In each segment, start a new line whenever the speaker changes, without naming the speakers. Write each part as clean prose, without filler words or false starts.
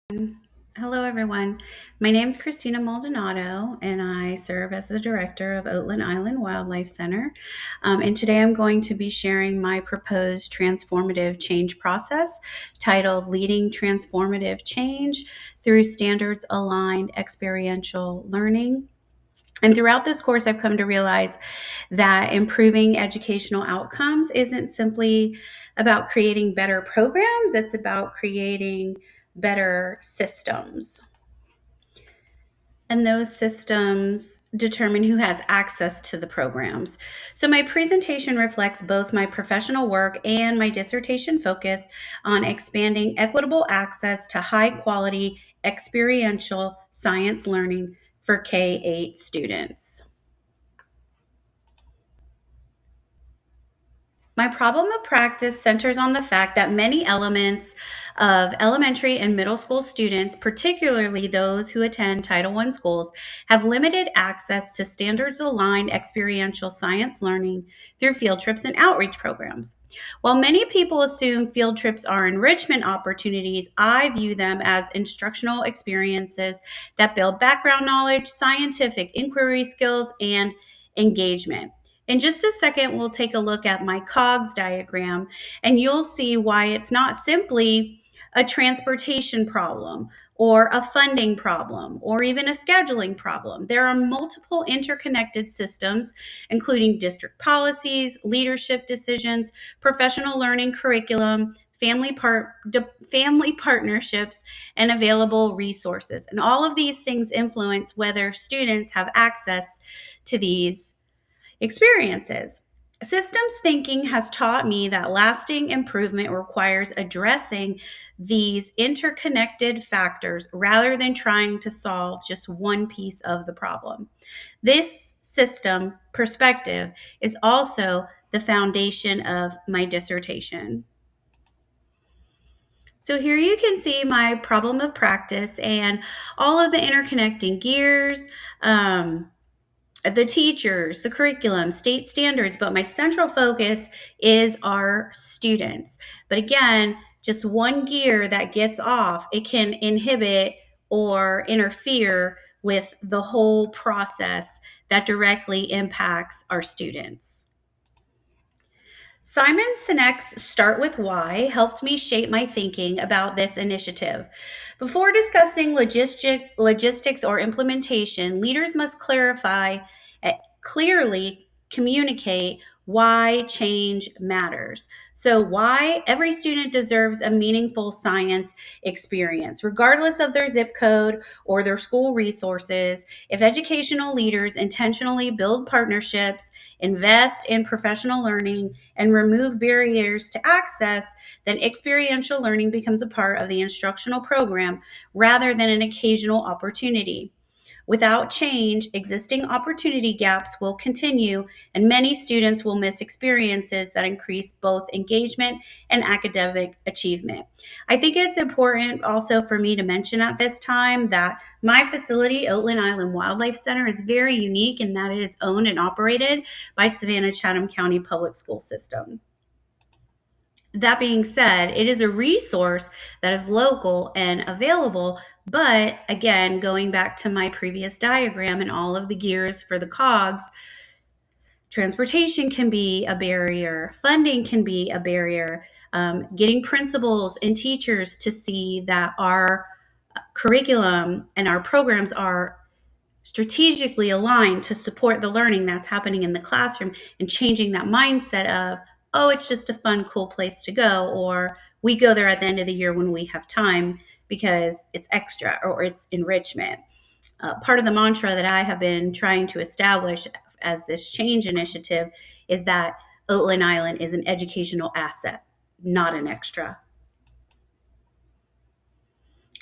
Hello, everyone. My name is Christina Maldonado, and I serve as the director of Oatland Island Wildlife Center. And today I'm going to be sharing my proposed transformative change process titled Leading Transformative Change Through Standards Aligned Experiential Learning. And throughout this course, I've come to realize that improving educational outcomes isn't simply about creating better programs, it's about creating better systems. And those systems determine who has access to the programs. So, my presentation reflects both my professional work and my dissertation focus on expanding equitable access to high quality experiential science learning for K 8 students. My problem of practice centers on the fact that many elements of elementary and middle school students, particularly those who attend Title I schools, have limited access to standards aligned experiential science learning through field trips and outreach programs. While many people assume field trips are enrichment opportunities, I view them as instructional experiences that build background knowledge, scientific inquiry skills, and engagement. In just a second, we'll take a look at my COGS diagram, and you'll see why it's not simply a transportation problem or a funding problem or even a scheduling problem. There are multiple interconnected systems, including district policies, leadership decisions, professional learning curriculum, family partnerships, and available resources. And all of these things influence whether students have access to these experiences. Systems thinking has taught me that lasting improvement requires addressing these interconnected factors rather than trying to solve just one piece of the problem. This system perspective is also the foundation of my dissertation. So here you can see my problem of practice and all of the interconnecting gears. The teachers, the curriculum, state standards, but my central focus is our students. But again, just one gear that gets off, it can inhibit or interfere with the whole process that directly impacts our students. Simon Sinek's Start With Why helped me shape my thinking about this initiative. Before discussing logistics or implementation, leaders must clearly communicate why change matters. So, why every student deserves a meaningful science experience, regardless of their zip code or their school resources. If educational leaders intentionally build partnerships, invest in professional learning, and remove barriers to access, then experiential learning becomes a part of the instructional program rather than an occasional opportunity. Without change, existing opportunity gaps will continue, and many students will miss experiences that increase both engagement and academic achievement. I think it's important also for me to mention at this time that my facility, Oatland Island Wildlife Center, is very unique in that it is owned and operated by Savannah Chatham County Public School System. That being said, it is a resource that is local and available. But again, going back to my previous diagram and all of the gears for the COGS, transportation can be a barrier, funding can be a barrier, getting principals and teachers to see that our curriculum and our programs are strategically aligned to support the learning that's happening in the classroom and changing that mindset of, oh, it's just a fun, cool place to go, or we go there at the end of the year when we have time because it's extra or it's enrichment. Part of the mantra that I have been trying to establish as this change initiative is that Oatland Island is an educational asset, not an extra.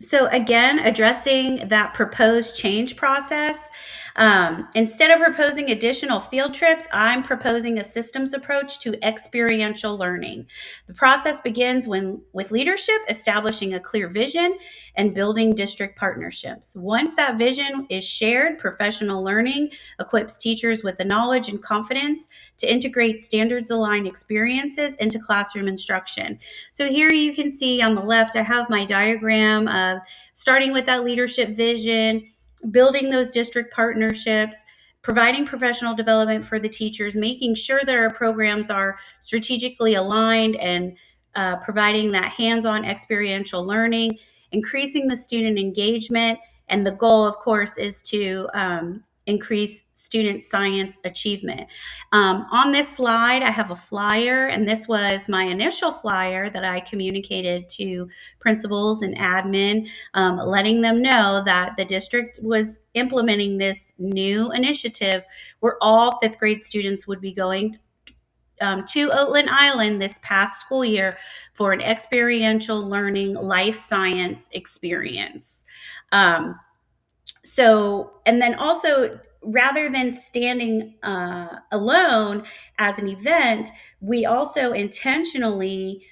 So, again, addressing that proposed change process, Instead of proposing additional field trips, I'm proposing a systems approach to experiential learning. The process begins with leadership establishing a clear vision and building district partnerships. Once that vision is shared, professional learning equips teachers with the knowledge and confidence to integrate standards aligned experiences into classroom instruction. So here you can see on the left, I have my diagram of starting with that leadership vision, building those district partnerships, providing professional development for the teachers, making sure that our programs are strategically aligned, and providing that hands-on experiential learning, increasing the student engagement. And the goal, of course, is to increase student science achievement. On this slide, I have a flyer, and this was my initial flyer that I communicated to principals and admin, letting them know that the district was implementing this new initiative where all fifth grade students would be going to Oatland Island this past school year for an experiential learning life science experience. And then also, rather than standing alone as an event, we also intentionally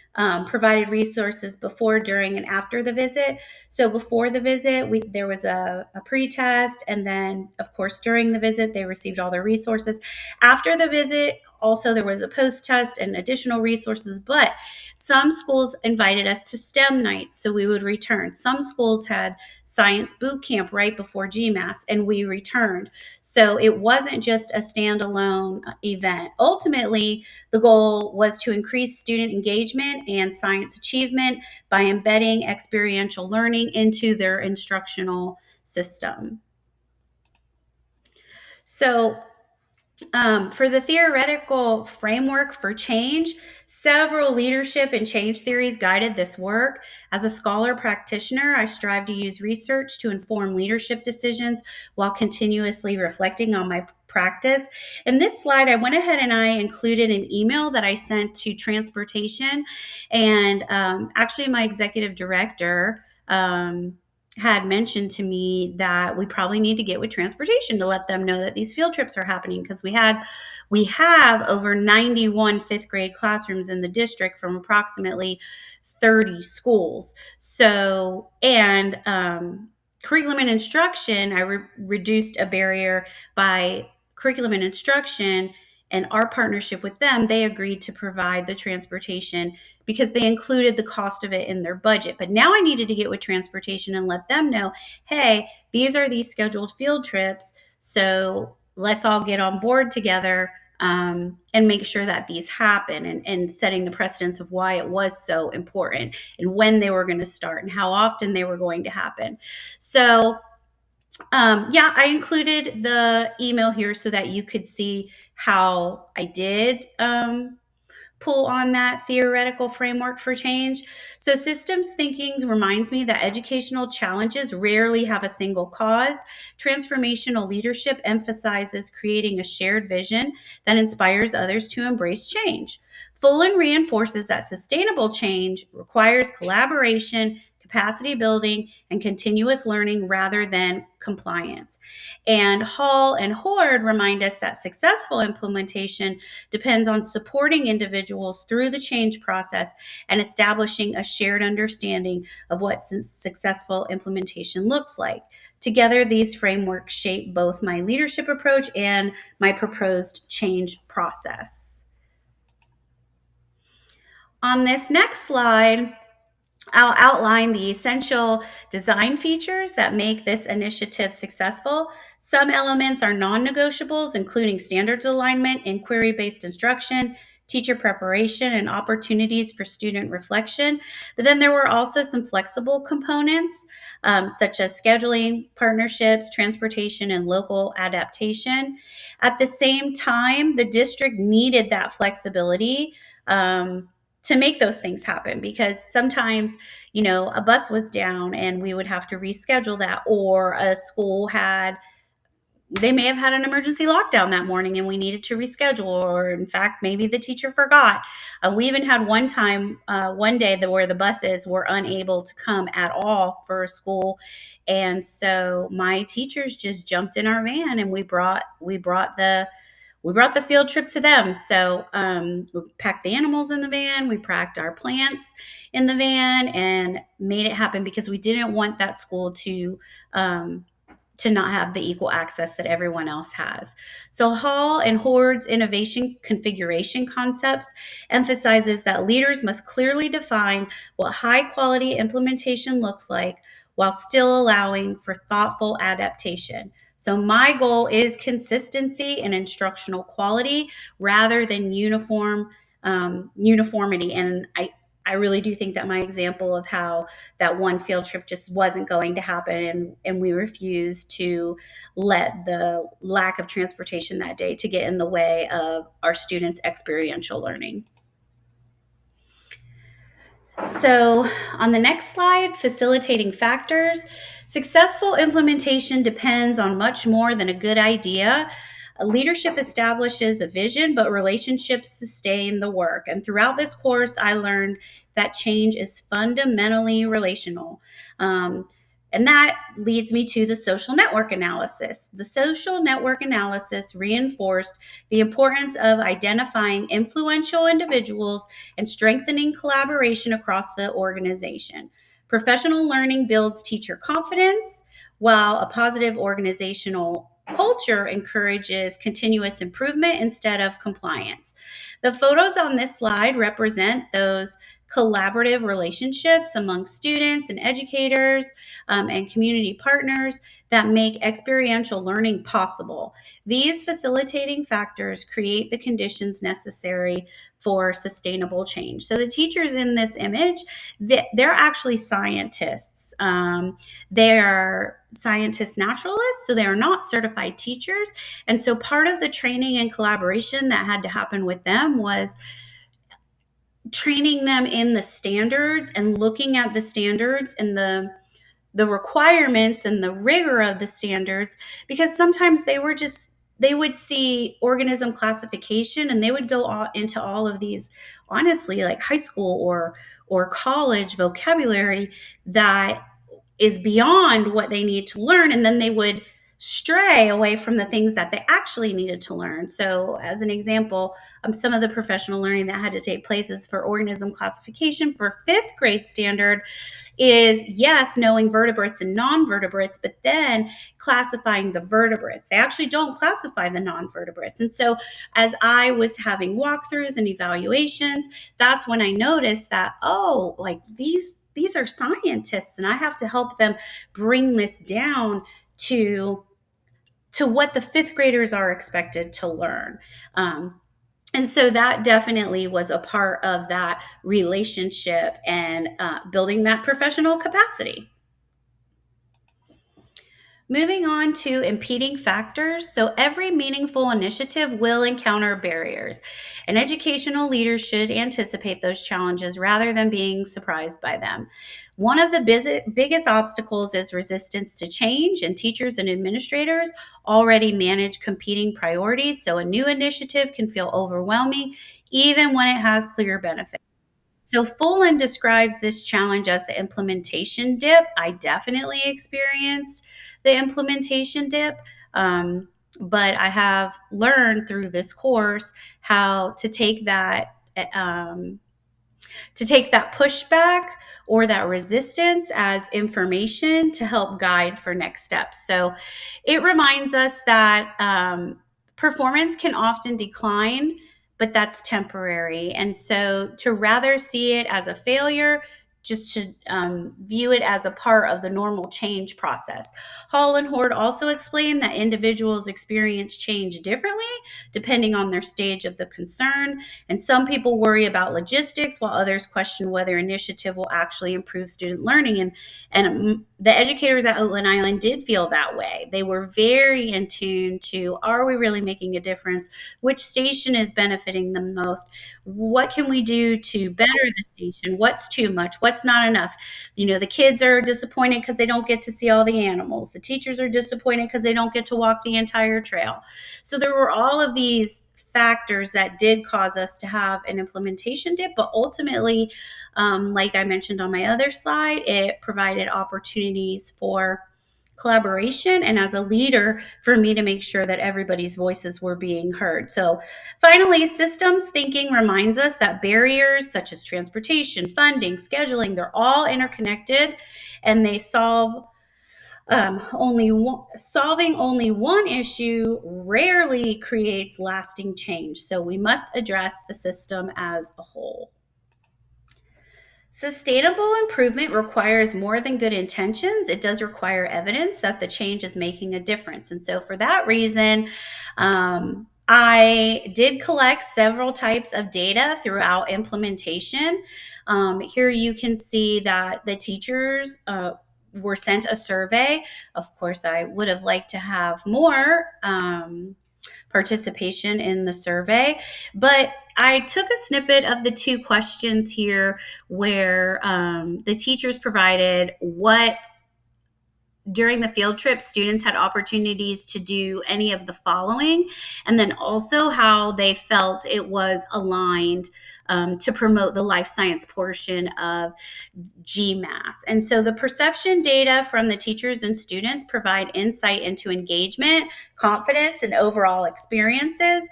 provided resources before, during, and after the visit. So before the visit, there was a pre-test, and then, of course, during the visit, they received all their resources. After the visit, also there was a post-test and additional resources, but some schools invited us to STEM night, so we would return. Some schools had science boot camp right before GMAS, and we returned. So it wasn't just a standalone event. Ultimately, the goal was to increase student engagement and science achievement by embedding experiential learning into their instructional system. So for the theoretical framework for change, several leadership and change theories guided this work. As a scholar practitioner, I strive to use research to inform leadership decisions while continuously reflecting on my practice. In this slide, I went ahead and I included an email that I sent to transportation, and actually my executive director had mentioned to me that we probably need to get with transportation to let them know that these field trips are happening, because we have over 91 fifth grade classrooms in the district from approximately 30 schools. So, and curriculum and instruction, I reduced a barrier by curriculum and instruction, and our partnership with them, they agreed to provide the transportation because they included the cost of it in their budget. But now I needed to get with transportation and let them know, hey, these are these scheduled field trips, so let's all get on board together and make sure that these happen, and setting the precedence of why it was so important and when they were going to start and how often they were going to happen. So I included the email here so that you could see how I did pull on that theoretical framework for change. So systems thinking reminds me that educational challenges rarely have a single cause. Transformational leadership emphasizes creating a shared vision that inspires others to embrace change. Fullen reinforces that sustainable change requires collaboration, capacity building, and continuous learning rather than compliance. And Hall and Horde remind us that successful implementation depends on supporting individuals through the change process and establishing a shared understanding of what successful implementation looks like. Together, these frameworks shape both my leadership approach and my proposed change process. On this next slide, I'll outline the essential design features that make this initiative successful. Some elements are non-negotiables, including standards alignment, inquiry-based instruction, teacher preparation, and opportunities for student reflection. But then there were also some flexible components, such as scheduling, partnerships, transportation, and local adaptation. At the same time, the district needed that flexibility to make those things happen, because sometimes, a bus was down and we would have to reschedule that, or a school had, they may have had an emergency lockdown that morning and we needed to reschedule, or in fact, maybe the teacher forgot. We even had one time, one day, where the buses were unable to come at all for school, and so my teachers just jumped in our van and we brought the field trip to them. So we packed the animals in the van, we packed our plants in the van, and made it happen because we didn't want that school to not have the equal access that everyone else has. So Hall and Hord's innovation configuration concepts emphasizes that leaders must clearly define what high quality implementation looks like while still allowing for thoughtful adaptation. So my goal is consistency and instructional quality rather than uniformity. And I really do think that my example of how that one field trip just wasn't going to happen, and we refused to let the lack of transportation that day to get in the way of our students' experiential learning. So, on the next slide, facilitating factors. Successful implementation depends on much more than a good idea. Leadership establishes a vision, but relationships sustain the work. And throughout this course, I learned that change is fundamentally relational. And that leads me to the social network analysis. The social network analysis reinforced the importance of identifying influential individuals and strengthening collaboration across the organization. Professional learning builds teacher confidence, while a positive organizational culture encourages continuous improvement instead of compliance. The photos on this slide represent those collaborative relationships among students and educators and community partners that make experiential learning possible. These facilitating factors create the conditions necessary for sustainable change. So the teachers in this image, they're actually scientists. They are scientist naturalists, so they are not certified teachers. And so part of the training and collaboration that had to happen with them was training them in the standards and looking at the standards and the requirements and the rigor of the standards, because sometimes they would see organism classification and they would go into all of these, honestly, like high school or college vocabulary that is beyond what they need to learn, and then they would stray away from the things that they actually needed to learn. So as an example, some of the professional learning that had to take place is for organism classification for fifth grade standard is, yes, knowing vertebrates and non-vertebrates, but then classifying the vertebrates. They actually don't classify the non-vertebrates. And so as I was having walkthroughs and evaluations, that's when I noticed that, oh, like these are scientists, and I have to help them bring this down to what the fifth graders are expected to learn. And so that definitely was a part of that relationship and building that professional capacity. Moving on to impeding factors. So every meaningful initiative will encounter barriers, and educational leaders should anticipate those challenges rather than being surprised by them. One of the biggest obstacles is resistance to change, and teachers and administrators already manage competing priorities, so a new initiative can feel overwhelming even when it has clear benefits. So Fullen describes this challenge as the implementation dip. I definitely experienced the implementation dip, but I have learned through this course how to take that pushback or that resistance as information to help guide for next steps. So it reminds us that performance can often decline, but that's temporary. And so to rather see it as a failure, just to view it as a part of the normal change process. Hall and Hord also explain that individuals experience change differently depending on their stage of the concern. And some people worry about logistics while others question whether initiative will actually improve student learning. And the educators at Oakland Island did feel that way. They were very in tune to, are we really making a difference? Which station is benefiting the most? What can we do to better the station? What's too much? What's that's not enough. The kids are disappointed because they don't get to see all the animals. The teachers are disappointed because they don't get to walk the entire trail. So there were all of these factors that did cause us to have an implementation dip, but ultimately, like I mentioned on my other slide, it provided opportunities for collaboration and as a leader for me to make sure that everybody's voices were being heard. So finally, systems thinking reminds us that barriers such as transportation, funding, scheduling, they're all interconnected, and they solving only one issue rarely creates lasting change. So we must address the system as a whole. Sustainable improvement requires more than good intentions. It does require evidence that the change is making a difference. And so for that reason, I did collect several types of data throughout implementation. Here you can see that the teachers were sent a survey. Of course, I would have liked to have more participation in the survey, but I took a snippet of the 2 questions here where the teachers provided what during the field trip students had opportunities to do any of the following, and then also how they felt it was aligned to promote the life science portion of GMAS. And so the perception data from the teachers and students provide insight into engagement, confidence, and overall experiences.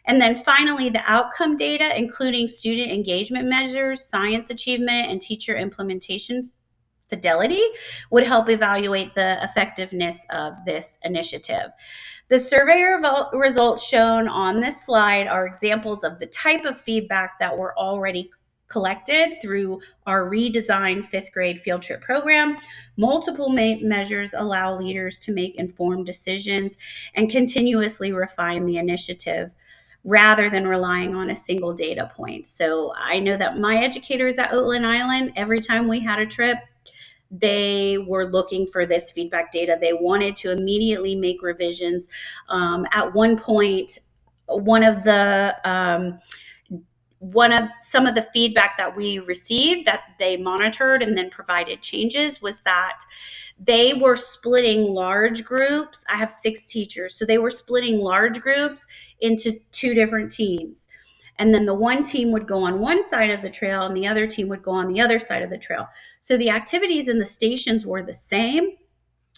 And then finally, the outcome data, including student engagement measures, science achievement, and teacher implementation fidelity, would help evaluate the effectiveness of this initiative. The survey results shown on this slide are examples of the type of feedback that were already collected through our redesigned 5th grade field trip program. Multiple measures allow leaders to make informed decisions and continuously refine the initiative rather than relying on a single data point. So I know that my educators at Oatland Island, every time we had a trip, they were looking for this feedback data. They wanted to immediately make revisions. At one point, some of the feedback that we received that they monitored and then provided changes was that they were splitting large groups. I have 6 teachers, so they were splitting large groups into 2 different teams. And then the one team would go on one side of the trail and the other team would go on the other side of the trail. So the activities in the stations were the same.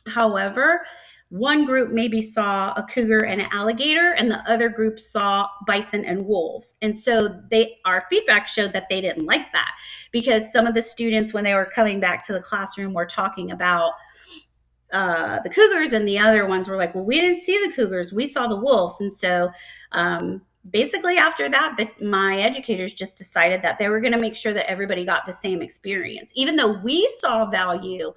However, one group maybe saw a cougar and an alligator, and the other group saw bison and wolves. And so our feedback showed that they didn't like that, because some of the students, when they were coming back to the classroom, were talking about the cougars, and the other ones were like, well, we didn't see the cougars, we saw the wolves. And so basically after that, my educators just decided that they were going to make sure that everybody got the same experience, even though we saw value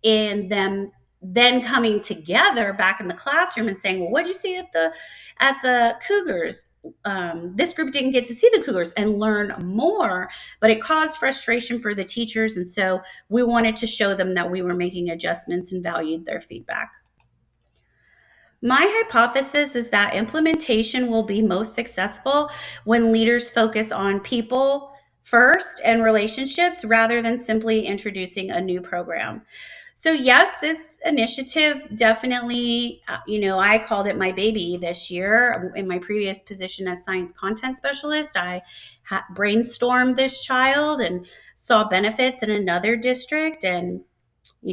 in them then coming together back in the classroom and saying, well, what'd you see at the cougars? This group didn't get to see the cougars and learn more, but it caused frustration for the teachers. And so we wanted to show them that we were making adjustments and valued their feedback. My hypothesis is that implementation will be most successful when leaders focus on people first and relationships rather than simply introducing a new program. So yes, this initiative definitely, I called it my baby this year. In my previous position as science content specialist, I brainstormed this child and saw benefits in another district. And,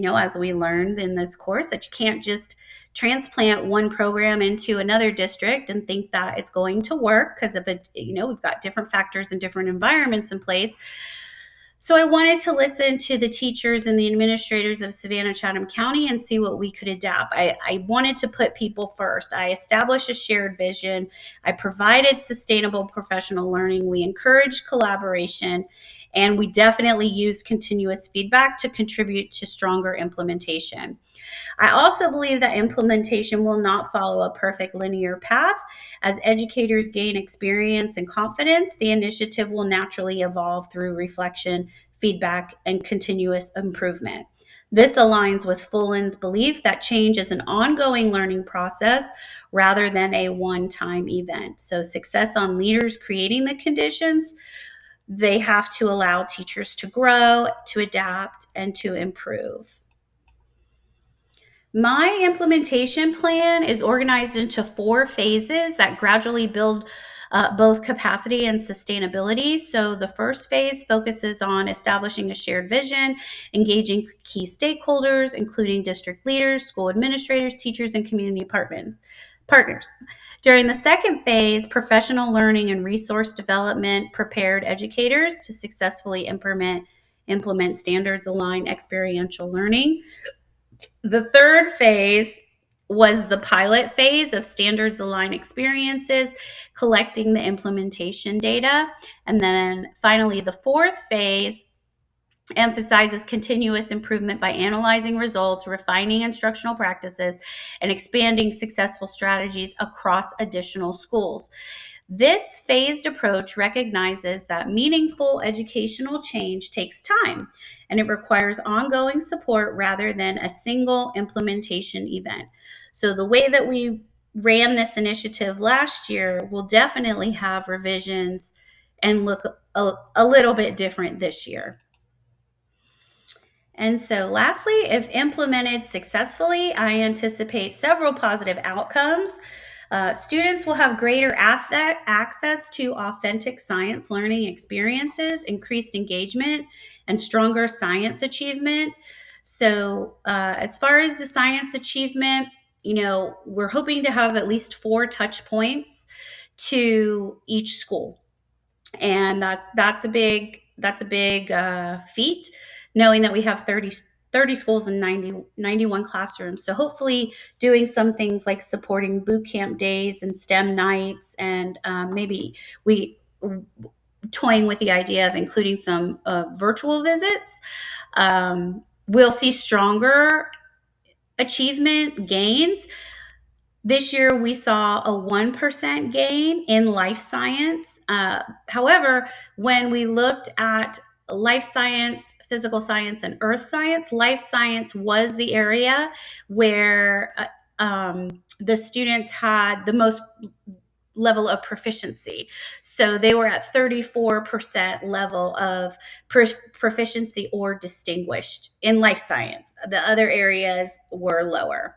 as we learned in this course, that you can't just transplant one program into another district and think that it's going to work, because of it, we've got different factors and different environments in place. So I wanted to listen to the teachers and the administrators of Savannah-Chatham County and see what we could adapt. I wanted to put people first. I established a shared vision. I provided sustainable professional learning. We encouraged collaboration, and we definitely used continuous feedback to contribute to stronger implementation. I also believe that implementation will not follow a perfect linear path. As educators gain experience and confidence, the initiative will naturally evolve through reflection, feedback, and continuous improvement. This aligns with Fullen's belief that change is an ongoing learning process rather than a one-time event. So success on leaders creating the conditions They have to allow teachers to grow, to adapt, and to improve. My implementation plan is organized into 4 phases that gradually build both capacity and sustainability. So, the first phase focuses on establishing a shared vision, engaging key stakeholders, including district leaders, school administrators, teachers, and community partners. During the second phase, professional learning and resource development prepared educators to successfully implement standards aligned experiential learning. The third phase was the pilot phase of standards aligned experiences, collecting the implementation data. And then finally, the fourth phase emphasizes continuous improvement by analyzing results, refining instructional practices, and expanding successful strategies across additional schools. This phased approach recognizes that meaningful educational change takes time and it requires ongoing support rather than a single implementation event. So, the way that we ran this initiative last year will definitely have revisions and look a little bit different this year. And so, lastly, if implemented successfully, I anticipate several positive outcomes. Students will have greater access to authentic science learning experiences, increased engagement, and stronger science achievement. So, as far as the science achievement, we're hoping to have at least 4 touch points to each school, and that's a big feat, knowing that we have 30 schools and 91 classrooms. So hopefully doing some things like supporting boot camp days and STEM nights, and maybe we toying with the idea of including some virtual visits. We'll see stronger achievement gains. This year, we saw a 1% gain in life science. However, when we looked at life science, physical science, and earth science, life science was the area where the students had the most level of proficiency. So they were at 34% level of proficiency or distinguished in life science. The other areas were lower.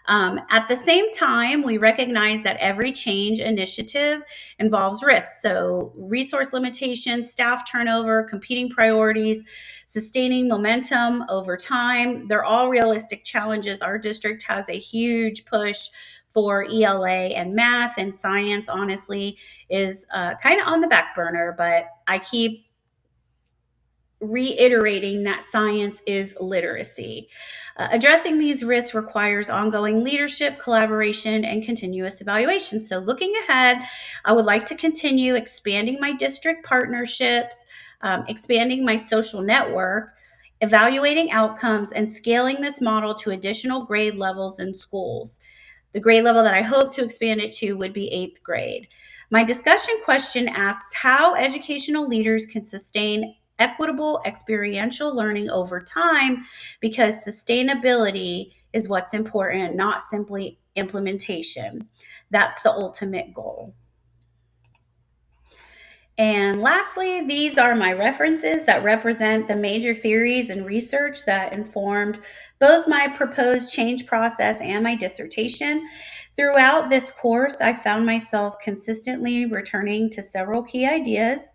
At the same time, we recognize that every change initiative involves risks. So, resource limitations, staff turnover, competing priorities, sustaining momentum over time, they're all realistic challenges. Our district has a huge push for ELA and math, and science, honestly, is kind of on the back burner, but I keep reiterating that science is literacy. Addressing these risks requires ongoing leadership, collaboration, and continuous evaluation. So, looking ahead, I would like to continue expanding my district partnerships, expanding my social network, evaluating outcomes, and scaling this model to additional grade levels in schools. The grade level that I hope to expand it to would be 8th grade. My discussion question asks how educational leaders can sustain equitable experiential learning over time, because sustainability is what's important, not simply implementation. That's the ultimate goal. And lastly, these are my references that represent the major theories and research that informed both my proposed change process and my dissertation. Throughout this course, I found myself consistently returning to several key ideas.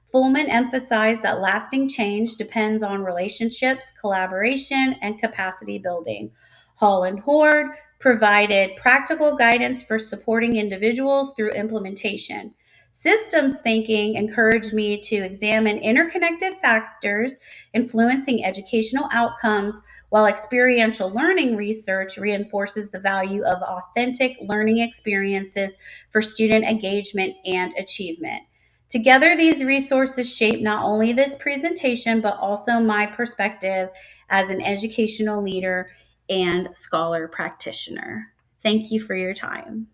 Fullman emphasized that lasting change depends on relationships, collaboration, and capacity building. Hall and Horde provided practical guidance for supporting individuals through implementation. Systems thinking encouraged me to examine interconnected factors influencing educational outcomes, while experiential learning research reinforces the value of authentic learning experiences for student engagement and achievement. Together, these resources shape not only this presentation, but also my perspective as an educational leader and scholar practitioner. Thank you for your time.